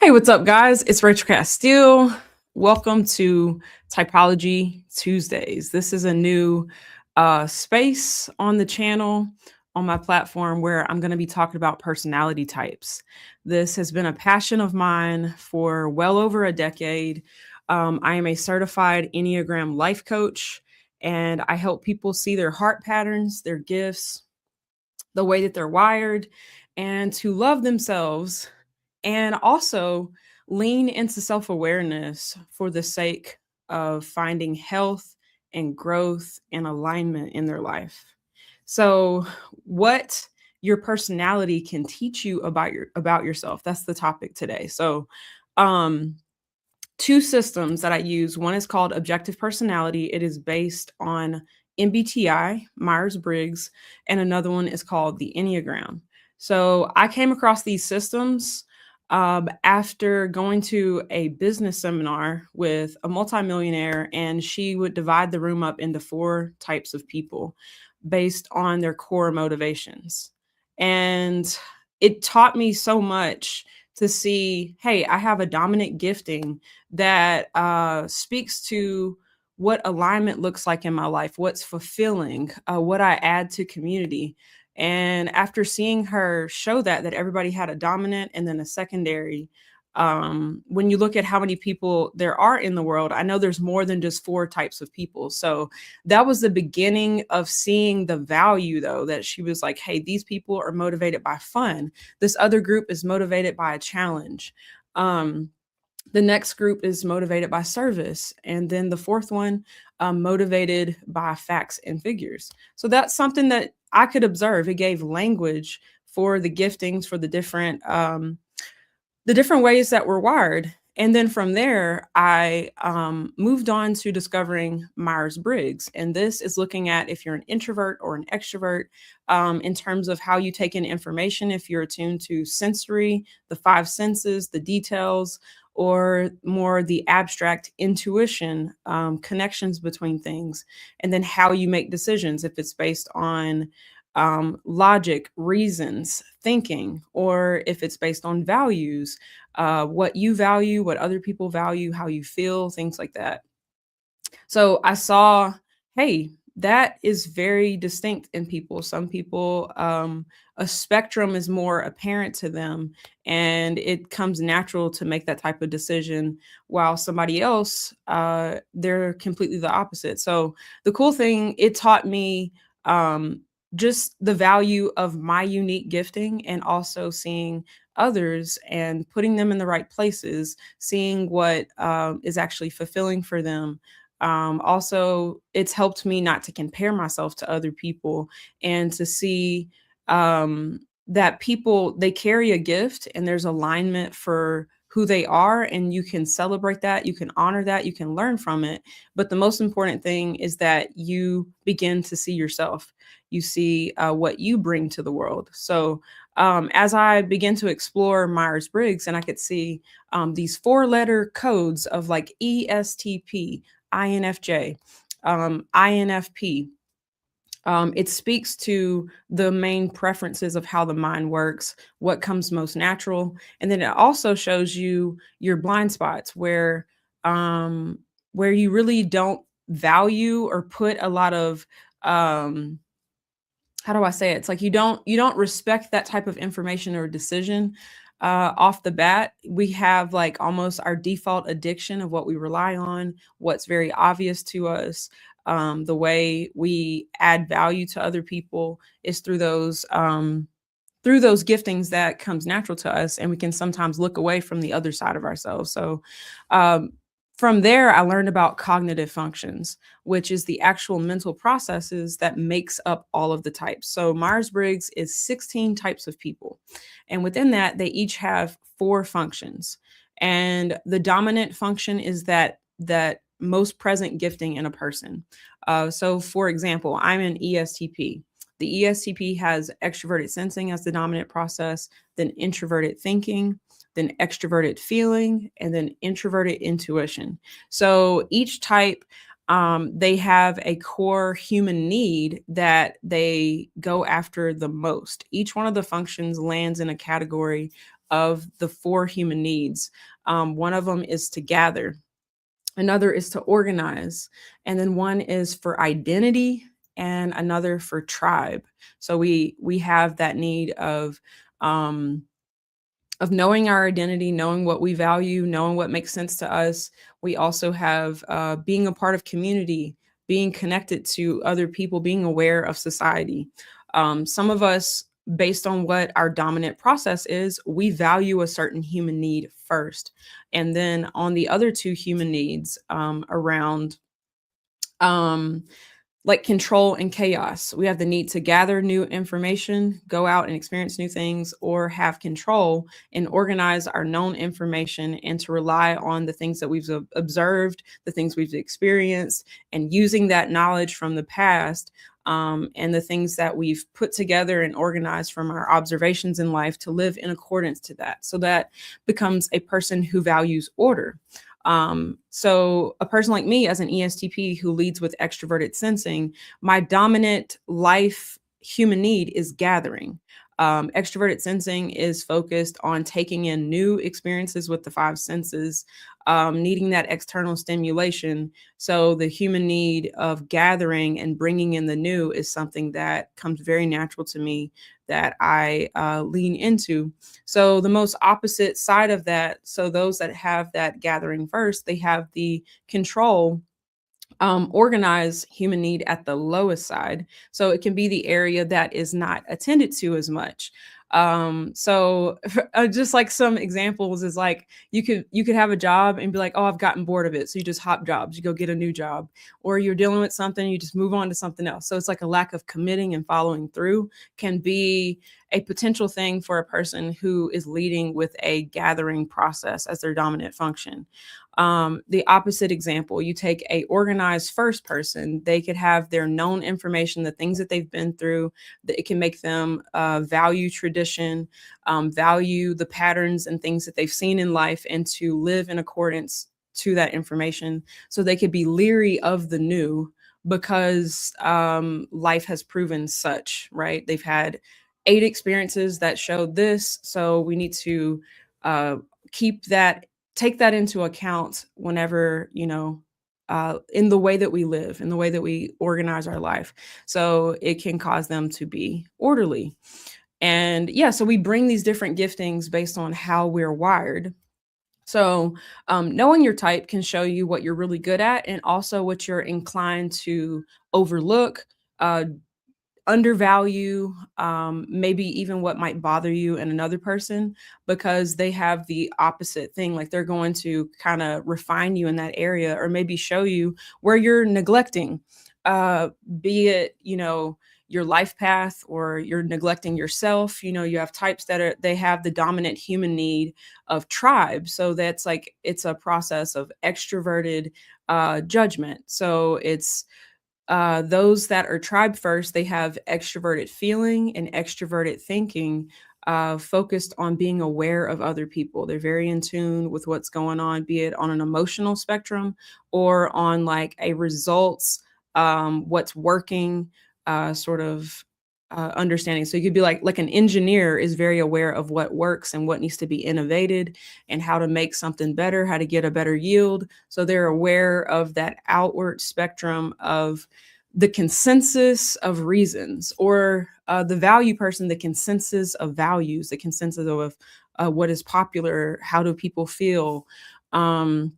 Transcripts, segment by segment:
Hey, what's up, guys? It's Rachel Castille. Welcome to Typology Tuesdays. This is a new space on the channel, on my platform, where I'm going to be talking about personality types. This has been a passion of mine for well over a decade. I am a certified Enneagram life coach, and I help people see their heart patterns, their gifts, the way that they're wired, and to love themselves and also lean into self-awareness for the sake of finding health and growth and alignment in their life. So what your personality can teach you about yourself, that's the topic today. So two systems that I use. One is called objective personality. It is based on MBTI, Myers-Briggs, and another one is called the Enneagram. So I came across these systems after going to a business seminar with a multimillionaire, and she would divide the room up into 4 types of people based on their core motivations. And it taught me so much to see, hey, I have a dominant gifting that speaks to what alignment looks like in my life, what's fulfilling, what I add to community. And after seeing her show that everybody had a dominant and then a secondary, when you look at how many people there are in the world, I know there's more than just 4 types of people. So that was the beginning of seeing the value, though, that she was like, hey, these people are motivated by fun. This other group is motivated by a challenge. The next group is motivated by service. And then the 4th one, motivated by facts and figures. So that's something that I could observe. It gave language for the giftings, for the different ways that we're wired. And then from there, I moved on to discovering Myers-Briggs. And this is looking at if you're an introvert or an extrovert, in terms of how you take in information, if you're attuned to sensory, the 5 senses, the details, or more the abstract intuition, connections between things, and then how you make decisions, if it's based on logic, reasons, thinking, or if it's based on values, what you value, what other people value, how you feel, things like that. So I saw, hey, that is very distinct in people. Some people, a spectrum is more apparent to them, and it comes natural to make that type of decision, while somebody else, they're completely the opposite. So the cool thing, it taught me just the value of my unique gifting, and also seeing others and putting them in the right places, seeing what is actually fulfilling for them. Also, it's helped me not to compare myself to other people, and to see that people, they carry a gift and there's alignment for who they are, and you can celebrate that, you can honor that, you can learn from it. But the most important thing is that you begin to see yourself. You see what you bring to the world. So as I begin to explore Myers-Briggs, and I could see these 4-letter codes of like ESTP, INFJ, INFP. It speaks to the main preferences of how the mind works, what comes most natural. And then it also shows you your blind spots, where you really don't value or put a lot of, how do I say it? It's like you don't respect that type of information or decision off the bat. We have like almost our default addiction of what we rely on, what's very obvious to us. The way we add value to other people is through those giftings that comes natural to us, and we can sometimes look away from the other side of ourselves. So from there, I learned about cognitive functions, which is the actual mental processes that makes up all of the types. So Myers-Briggs is 16 types of people. And within that, they each have 4 functions. And the dominant function is that most present gifting in a person. So for example, I'm an ESTP. The ESTP has extroverted sensing as the dominant process, then introverted thinking, then extroverted feeling, and then introverted intuition. So each type, they have a core human need that they go after the most. Each one of the functions lands in a category of the four human needs. One of them is to gather, another is to organize, and then one is for identity, and another for tribe. So we have that need um, of knowing our identity, knowing what we value, knowing what makes sense to us. We also have being a part of community, being connected to other people, being aware of society. Some of us, based on what our dominant process is, we value a certain human need first. And then on the other two human needs, around um, like control and chaos. We have the need to gather new information, go out and experience new things, or have control and organize our known information, and to rely on the things that we've observed, the things we've experienced, and using that knowledge from the past, and the things that we've put together and organized from our observations in life to live in accordance to that. So that becomes a person who values order. So a person like me as an ESTP who leads with extroverted sensing, my dominant life human need is gathering. Extroverted sensing is focused on taking in new experiences with the five senses, needing that external stimulation. So the human need of gathering and bringing in the new is something that comes very natural to me, that I lean into. So the most opposite side of that, so those that have that gathering first, they have the control, organize human need at the lowest side. So it can be the area that is not attended to as much. So just like some examples is like you could have a job and be like, oh, I've gotten bored of it. So you just hop jobs, you go get a new job, or you're dealing with something, you just move on to something else. So it's like a lack of committing and following through can be a potential thing for a person who is leading with a gathering process as their dominant function. The opposite example, you take a organized first person, they could have their known information, the things that they've been through, that it can make them value tradition, value the patterns and things that they've seen in life, and to live in accordance to that information. So they could be leery of the new because life has proven such, right? They've had 8 experiences that showed this. So we need to uh, keep that, take that into account whenever, in the way that we live, in the way that we organize our life. So it can cause them to be orderly. And yeah, so we bring these different giftings based on how we're wired. So, knowing your type can show you what you're really good at and also what you're inclined to overlook, uh, undervalue, maybe even what might bother you in another person, because they have the opposite thing. Like they're going to kind of refine you in that area, or maybe show you where you're neglecting, uh, be it, your life path, or you're neglecting yourself. You have types that they have the dominant human need of tribe. So that's like, it's a process of extroverted judgment. So it's those that are tribe first, they have extroverted feeling and extroverted thinking, focused on being aware of other people. They're very in tune with what's going on, be it on an emotional spectrum or on like a results, what's working, sort of understanding. So you could be like an engineer is very aware of what works and what needs to be innovated and how to make something better, how to get a better yield. So they're aware of that outward spectrum of the consensus of reasons, or the value person, the consensus of values, the consensus of what is popular, how do people feel, um,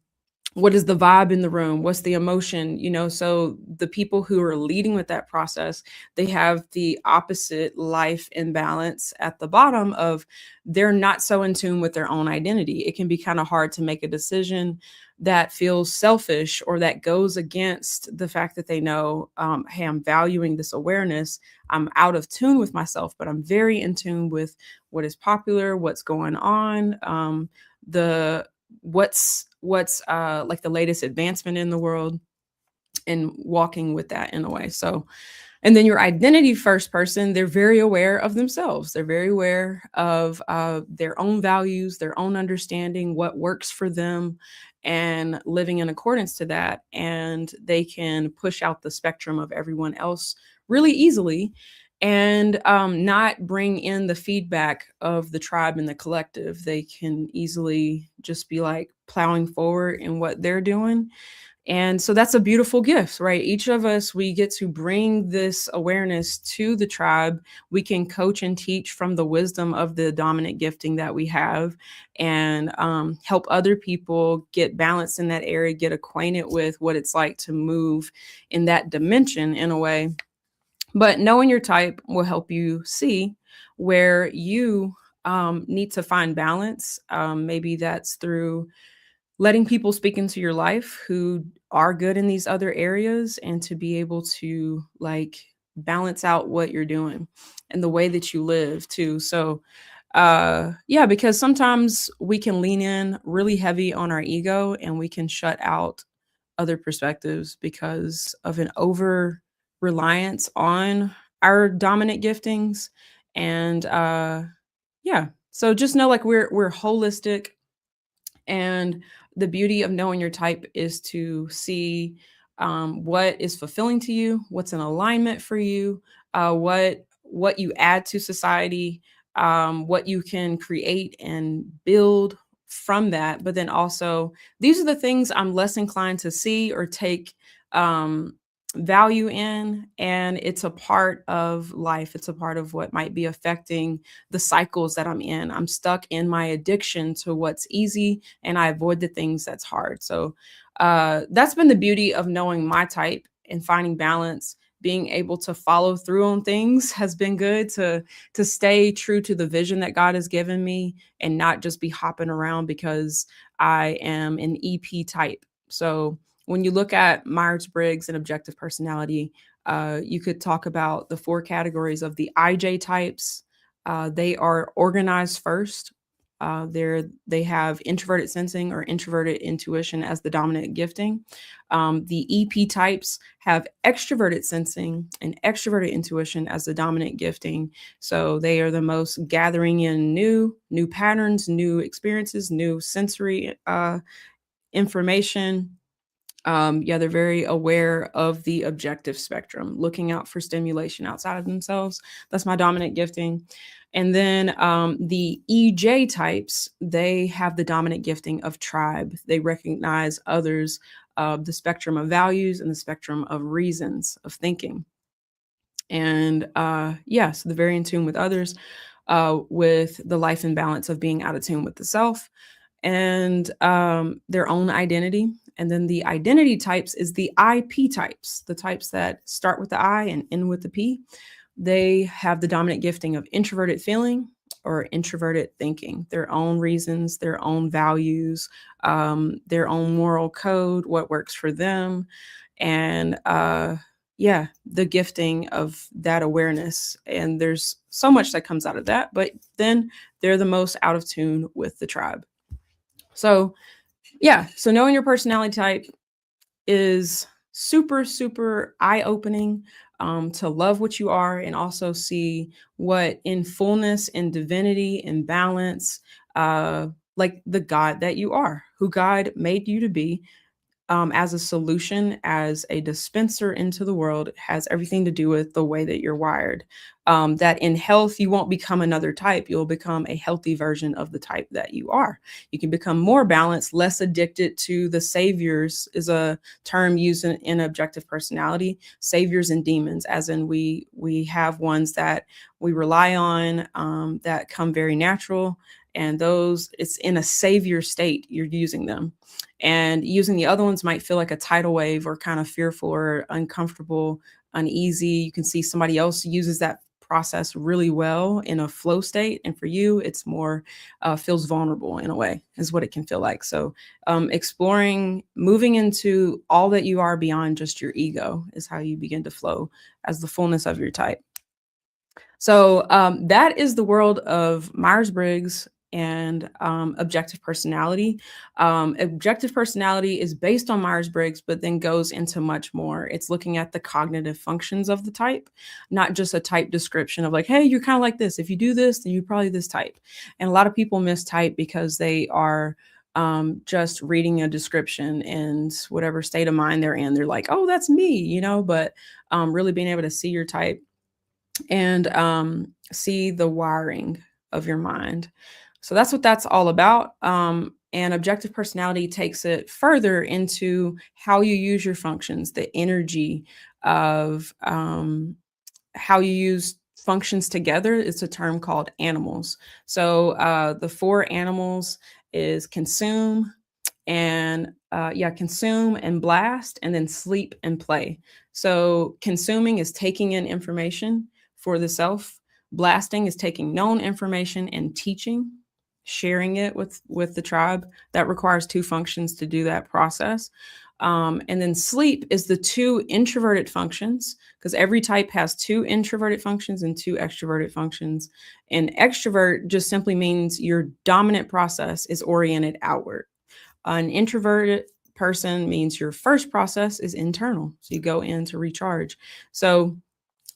what is the vibe in the room, what's the emotion. So the people who are leading with that process, they have the opposite life imbalance at the bottom of, they're not so in tune with their own identity. It can be kind of hard to make a decision that feels selfish, or that goes against the fact that they know, hey, I'm valuing this awareness, I'm out of tune with myself, but I'm very in tune with what is popular, what's going on, the what's like the latest advancement in the world, and walking with that in a way. So, and then your identity first person, they're very aware of themselves. They're very aware of their own values, their own understanding, what works for them, and living in accordance to that. And they can push out the spectrum of everyone else really easily. and not bring in the feedback of the tribe and the collective. They can easily just be like plowing forward in what they're doing. And so that's a beautiful gift, right? Each of us, we get to bring this awareness to the tribe. We can coach and teach from the wisdom of the dominant gifting that we have, and help other people get balanced in that area, get acquainted with what it's like to move in that dimension in a way. But knowing your type will help you see where you need to find balance. Maybe that's through letting people speak into your life who are good in these other areas, and to be able to like balance out what you're doing and the way that you live too. So yeah, because sometimes we can lean in really heavy on our ego and we can shut out other perspectives because of an over reliance on our dominant giftings. And yeah, so just know like we're holistic, and the beauty of knowing your type is to see what is fulfilling to you, what's in alignment for you, what you add to society, what you can create and build from that. But then also, these are the things I'm less inclined to see or take value in, and it's a part of life. It's a part of what might be affecting the cycles that I'm in. I'm stuck in my addiction to what's easy, and I avoid the things that's hard. So that's been the beauty of knowing my type and finding balance. Being able to follow through on things has been good, to stay true to the vision that God has given me and not just be hopping around because I am an EP type. So when you look at Myers-Briggs and objective personality, you could talk about the four categories of the IJ types. They are organized first. They have introverted sensing or introverted intuition as the dominant gifting. The EP types have extroverted sensing and extroverted intuition as the dominant gifting. So they are the most gathering in new patterns, new experiences, new sensory information. Yeah, they're very aware of the objective spectrum, looking out for stimulation outside of themselves. That's my dominant gifting. And then the EJ types, they have the dominant gifting of tribe. They recognize others, the spectrum of values and the spectrum of reasons of thinking. And yeah, so they're very in tune with others, with the life and balance of being out of tune with the self and their own identity. And then the identity types is the IP types, the types that start with the I and end with the P. They have the dominant gifting of introverted feeling or introverted thinking, their own reasons, their own values, their own moral code, what works for them. And yeah, the gifting of that awareness. And there's so much that comes out of that, but then they're the most out of tune with the tribe. So yeah, so knowing your personality type is super, super eye-opening, to love what you are and also see what in fullness and divinity and balance, like the God that you are, who God made you to be, as a solution, as a dispenser into the world. It has everything to do with the way that you're wired. That in health, you won't become another type. You'll become a healthy version of the type that you are. You can become more balanced, less addicted to the saviors, is a term used in objective personality. Saviors and demons, as in we have ones that we rely on, that come very natural, and those it's in a savior state. You're using them, and using the other ones might feel like a tidal wave or kind of fearful or uncomfortable, uneasy. You can see somebody else uses that process really well in a flow state. And for you, it's more feels vulnerable in a way, is what it can feel like. So exploring, moving into all that you are beyond just your ego is how you begin to flow as the fullness of your type. So that is the world of Myers-Briggs and objective personality. Objective personality is based on Myers-Briggs, but then goes into much more. It's looking at the cognitive functions of the type, not just a type description of like, hey, you're kind of like this. If you do this, then you're probably this type. And a lot of people mistype because they are just reading a description and whatever state of mind they're in, they're like, oh, that's me, but really being able to see your type and see the wiring of your mind. So that's what that's all about. And objective personality takes it further into how you use your functions, the energy of how you use functions together. It's a term called animals. So the four animals is consume, and consume and blast, and then sleep and play. So consuming is taking in information for the self. Blasting is taking known information and teaching, sharing it with the tribe. That requires two functions to do that process. And then sleep is the two introverted functions, because every type has two introverted functions and two extroverted functions. And extrovert just simply means your dominant process is oriented outward. An introverted person means your first process is internal. So you go in to recharge. So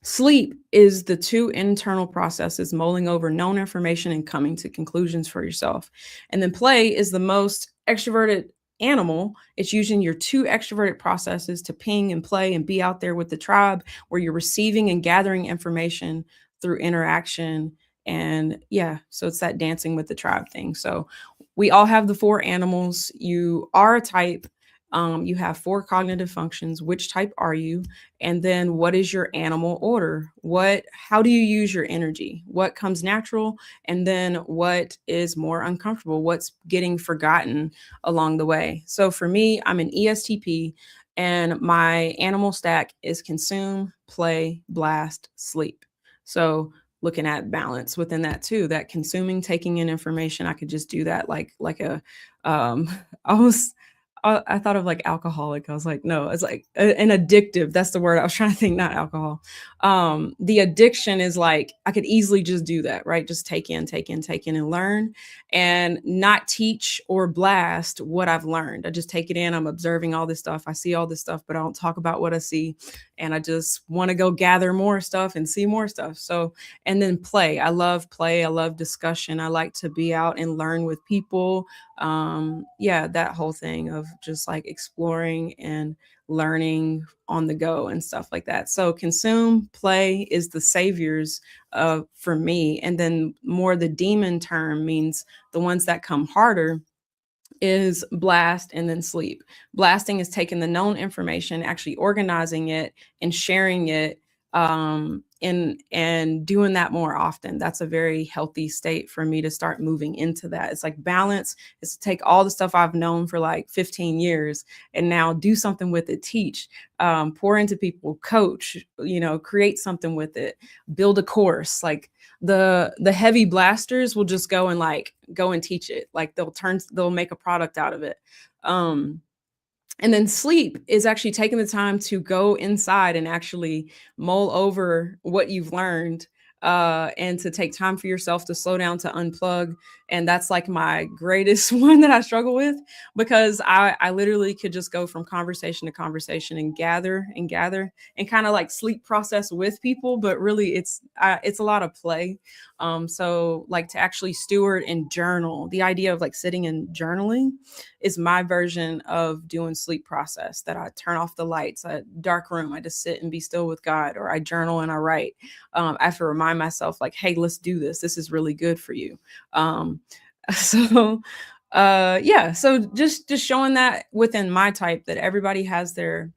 sleep is the two internal processes, mulling over known information and coming to conclusions for yourself. And then play is the most extroverted animal. It's using your two extroverted processes to ping and play and be out there with the tribe, where you're receiving and gathering information through interaction. And yeah, so it's that dancing with the tribe thing. So we all have the four animals. You are a type. You have four cognitive functions. Which type are you? And then what is your animal order? How do you use your energy? What comes natural? And then what is more uncomfortable? What's getting forgotten along the way? So for me, I'm an ESTP, and my animal stack is consume, play, blast, sleep. So looking at balance within that too, that consuming, taking in information, I could just do that like a I was I thought of like alcoholic. I was like, no, it's like an addictive. That's the word I was trying to think, not alcohol. The addiction is like, I could easily just do that, right? Just take in, and learn, and not teach or blast what I've learned. I just take it in. I'm observing all this stuff. I see all this stuff, but I don't talk about what I see. And I just want to go gather more stuff and see more stuff. So, and then play. I love play. I love discussion. I like to be out and learn with people. That whole thing of just like exploring and learning on the go and stuff like that. So consume, play is the saviors for me. And then more the demon term means the ones that come harder is blast and then sleep. Blasting is taking the known information, actually organizing it and sharing it, and doing that more often. That's a very healthy state for me to start moving into that. It's like balance is to take all the stuff I've known for like 15 years and now do something with it, teach, pour into people, coach, create something with it, build a course. Like the heavy blasters will just go and teach it. Like they'll make a product out of it. And then sleep is actually taking the time to go inside and actually mull over what you've learned, and to take time for yourself to slow down, to unplug. And that's like my greatest one that I struggle with, because I literally could just go from conversation to conversation and gather and kind of like sleep process with people. But really it's a lot of play. So like to actually steward and journal, the idea of like sitting and journaling is my version of doing sleep process, that I turn off the lights, a dark room, I just sit and be still with God, or I journal and I write. I have to remind myself like, hey, let's do this. This is really good for you. So so just showing that within my type, that everybody has their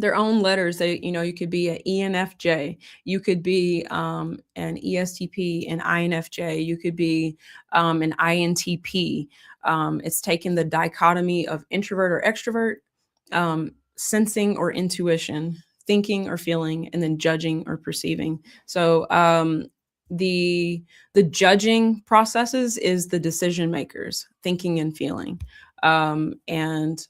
own letters. You could be an ENFJ, you could be an ESTP, an INFJ, you could be an INTP. It's taking the dichotomy of introvert or extrovert, sensing or intuition, thinking or feeling, and then judging or perceiving. So the judging processes is the decision makers, thinking and feeling, and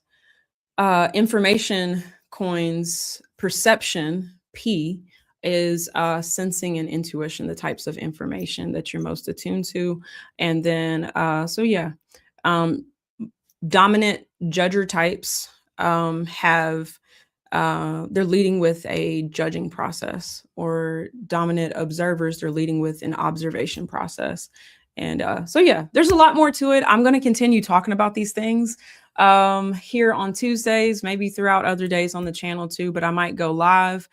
information coins perception, P, is sensing and intuition, the types of information that you're most attuned to. And then dominant judger types have they're leading with a judging process, or dominant observers, they're leading with an observation process. And there's a lot more to it. I'm going to continue talking about these things here on Tuesdays, maybe throughout other days on the channel too, but I might go live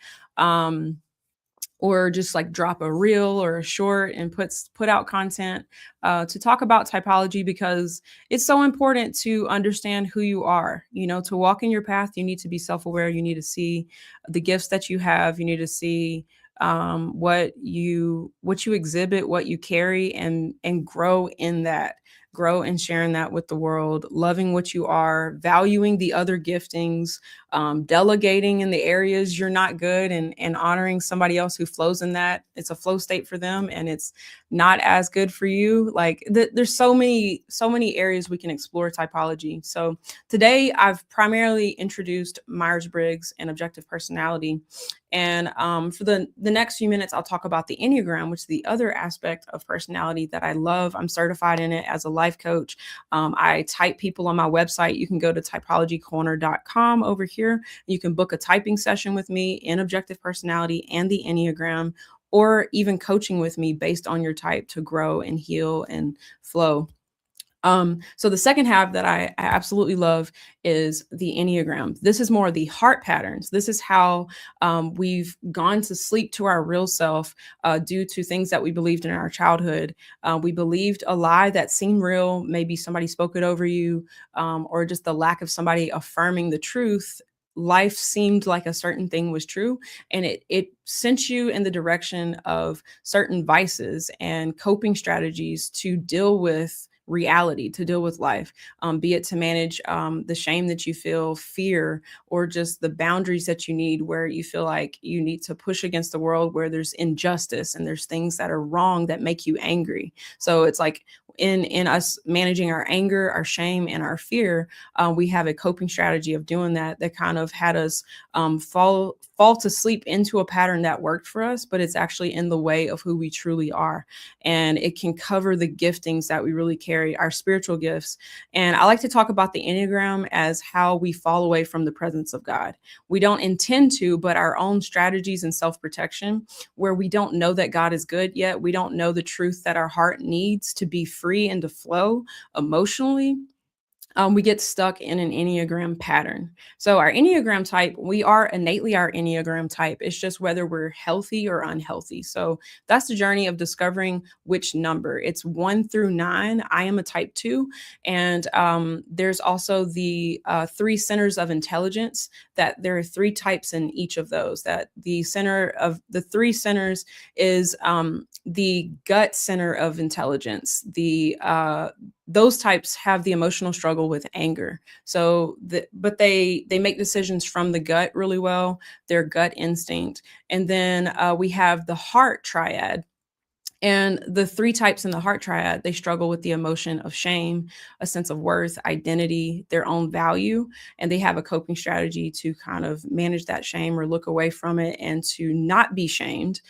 or just like drop a reel or a short and put out content to talk about typology, because it's so important to understand who you are. You know, to walk in your path, you need to be self-aware. You need to see the gifts that you have. You need to see what you exhibit, what you carry, and grow in that. Grow in sharing that with the world, loving what you are, valuing the other giftings, delegating in the areas you're not good, and honoring somebody else who flows in that. It's a flow state for them, and it's not as good for you. Like there's so many areas we can explore typology. So today I've primarily introduced Myers-Briggs and objective personality. And for the next few minutes, I'll talk about the Enneagram, which is the other aspect of personality that I love. I'm certified in it as a life coach. I type people on my website. You can go to typologycorner.com over here. You can book a typing session with me in objective personality and the Enneagram, or even coaching with me based on your type to grow and heal and flow. So the second half that I absolutely love is the Enneagram. This is more the heart patterns. This is how we've gone to sleep to our real self due to things that we believed in our childhood. We believed a lie that seemed real. Maybe somebody spoke it over you, or just the lack of somebody affirming the truth. Life seemed like a certain thing was true, and it sent you in the direction of certain vices and coping strategies to deal with reality, to deal with life, be it to manage the shame that you feel, fear, or just the boundaries that you need, where you feel like you need to push against the world, where there's injustice and there's things that are wrong that make you angry. So it's like in us managing our anger, our shame, and our fear, we have a coping strategy of doing that kind of had us fall to sleep into a pattern that worked for us, but it's actually in the way of who we truly are. And it can cover the giftings that we really carry, our spiritual gifts. And I like to talk about the Enneagram as how we fall away from the presence of God. We don't intend to, but our own strategies and self-protection, where we don't know that God is good yet. We don't know the truth that our heart needs to be free and to flow emotionally. We get stuck in an Enneagram pattern. So our Enneagram type, we are innately our Enneagram type. It's just whether we're healthy or unhealthy. So that's the journey of discovering which number. It's 1 through 9. I am a type 2. And there's also the 3 centers of intelligence, that there are 3 types in each of those. That the center of the 3 centers is the gut center of intelligence. Those types have the emotional struggle with anger. So, but they make decisions from the gut really well, their gut instinct. And then we have the heart triad. And the 3 types in the heart triad, they struggle with the emotion of shame, a sense of worth, identity, their own value, and they have a coping strategy to kind of manage that shame or look away from it and to not be shamed.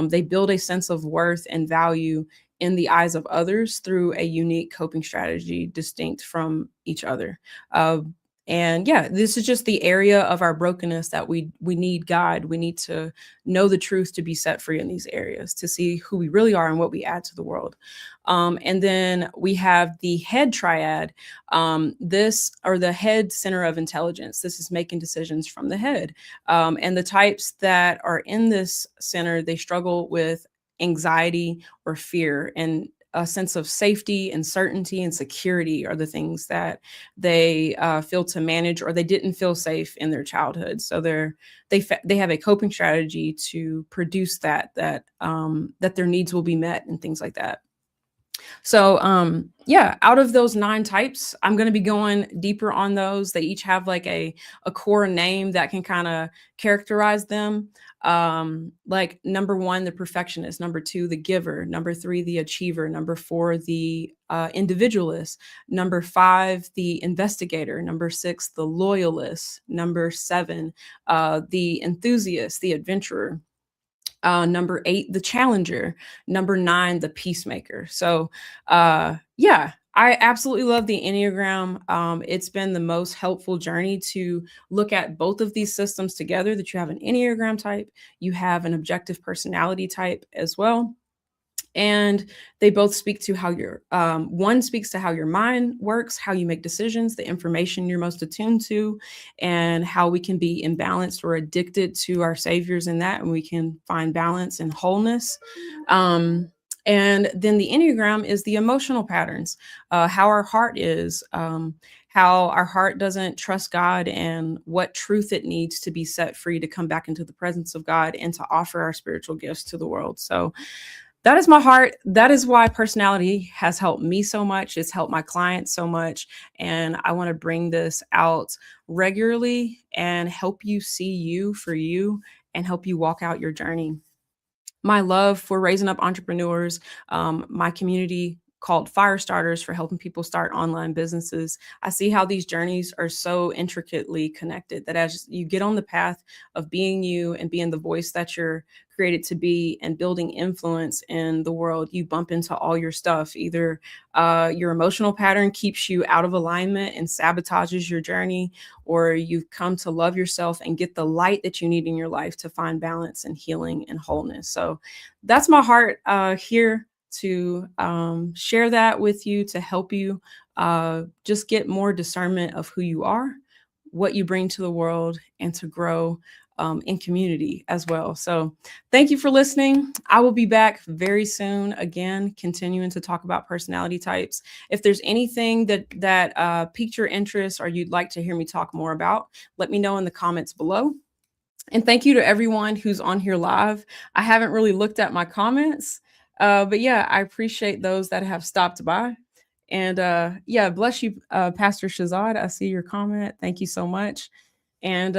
They build a sense of worth and value in the eyes of others through a unique coping strategy distinct from each other. Uh, and yeah, this is just the area of our brokenness that we need God. We need to know the truth to be set free in these areas, to see who we really are and what we add to the world. And then we have the head triad. This, or the head center of intelligence. This is making decisions from the head. And the types that are in this center, they struggle with anxiety or fear, and a sense of safety and certainty and security are the things that they feel to manage, or they didn't feel safe in their childhood. So they have a coping strategy to produce that their needs will be met and things like that. So yeah, out of those 9 types, I'm going to be going deeper on those. They each have like a core name that can kind of characterize them. Like number 1, the perfectionist; number 2, the giver; number 3, the achiever; number 4, the individualist; number 5, the investigator; number 6, the loyalist; number 7, the enthusiast, the adventurer; number 8, the challenger; number 9, the peacemaker. So yeah, I absolutely love the Enneagram. It's been the most helpful journey to look at both of these systems together, that you have an Enneagram type, you have an objective personality type as well. And they both speak to how your one speaks to how your mind works, how you make decisions, the information you're most attuned to, and how we can be imbalanced or addicted to our saviors in that, and we can find balance and wholeness. And then the Enneagram is the emotional patterns, how our heart is, how our heart doesn't trust God, and what truth it needs to be set free to come back into the presence of God and to offer our spiritual gifts to the world. So that is my heart. That is why personality has helped me so much. It's helped my clients so much. And I want to bring this out regularly and help you see you for you and help you walk out your journey. My love for raising up entrepreneurs, my community called Firestarters for helping people start online businesses. I see how these journeys are so intricately connected that as you get on the path of being you and being the voice that you're created to be and building influence in the world, you bump into all your stuff. Either your emotional pattern keeps you out of alignment and sabotages your journey, or you've come to love yourself and get the light that you need in your life to find balance and healing and wholeness. So that's my heart here to share that with you, to help you just get more discernment of who you are, what you bring to the world, and to grow in community as well. So thank you for listening. I will be back very soon, again, continuing to talk about personality types. If there's anything that piqued your interest or you'd like to hear me talk more about, let me know in the comments below. And thank you to everyone who's on here live. I haven't really looked at my comments, but yeah, I appreciate those that have stopped by. And yeah, bless you, Pastor Shazad. I see your comment. Thank you so much. And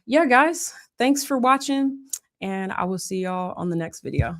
yeah, guys, thanks for watching. And I will see y'all on the next video.